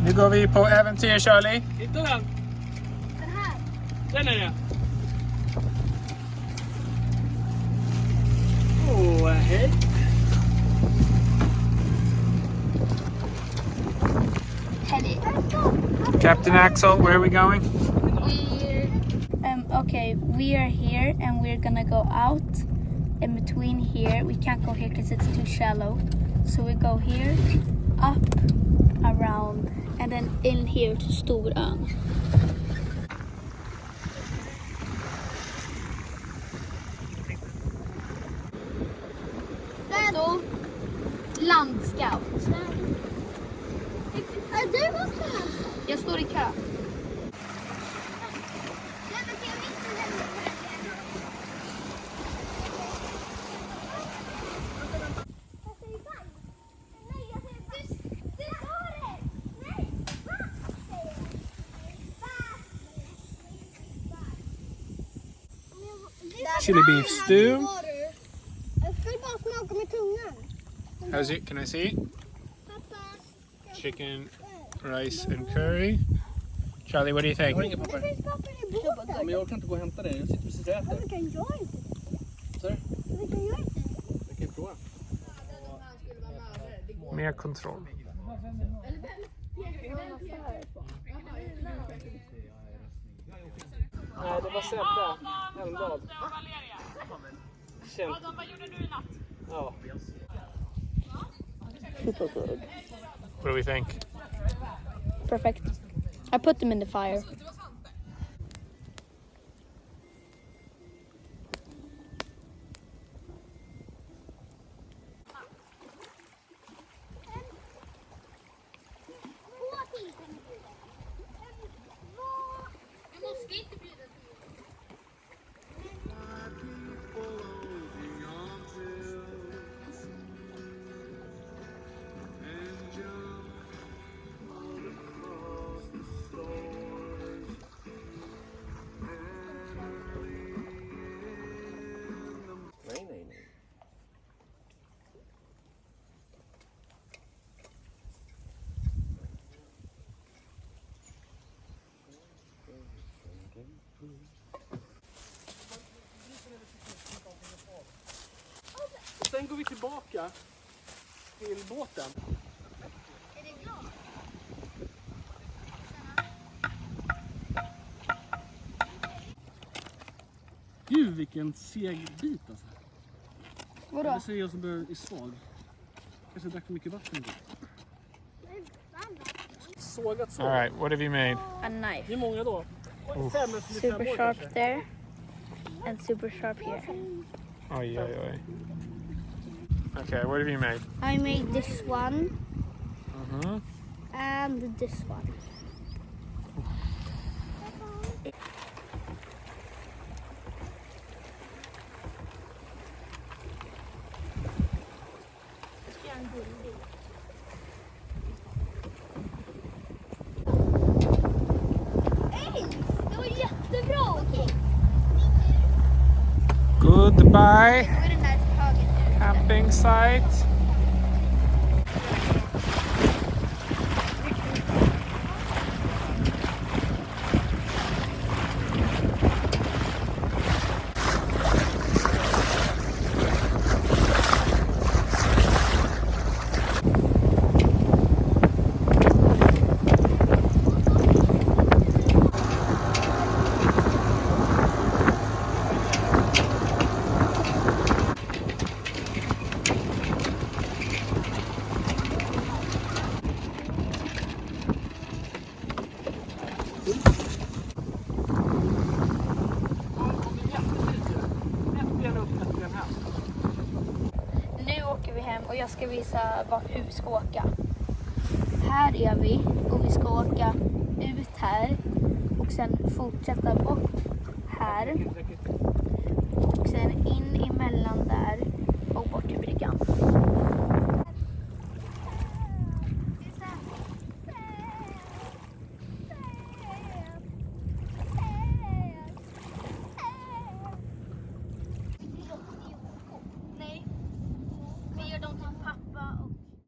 Nu går vi på äventyr, Charlie. Hitta den. Den här. Den är det. Åh, hej. Captain Axel, where are we going? Okay, we are here and we're gonna go out. In between here, we can't go here because it's too shallow. So we go here, up, around, and then in here to Storön. Då, landscout. Är du också landscout? Jag står i kö. Chili beef stew. Jag skulle bara smaka med tungan. How's it? Can I see? Pappa. Chicken, rice and curry. Charlie, what do you Jag har think? inga papper. Det finns papper i Ja, båten. men jag kan inte gå och hämta det. Jag sitter precis och äter. Varför kan jag inte? Så här. Varför kan jag inte? Jag kan ju prova. Mer kontroll. Nej, det var Sebbe. Helmblad. Känt. Vad gjorde du i natt? Ja. What do we think? Perfect. I put them in the fire. Jag måste inte bjuda till. Nej, nej, nej. Och sen går vi tillbaka till båten. Är det glad? Gud, vilken seg bit alltså. Vadå? Det säger jag som är svag. Kanske drack för mycket vatten. Sågat så. All right, what have you made? A knife. Hur många då? Oof. 5 eller Super sharp there and super sharp here. Oj, oj, oj. Okay, what have you made? I made this one Mm-hmm. and this one. Det var jättebra. Okej. Goodbye, Då är den där taget ut. camping site. Nu åker vi hem och jag ska visa hur vi ska åka. Här är vi och vi ska åka ut här och sen fortsätta bort här och sen in emellan där och bort till bryggan.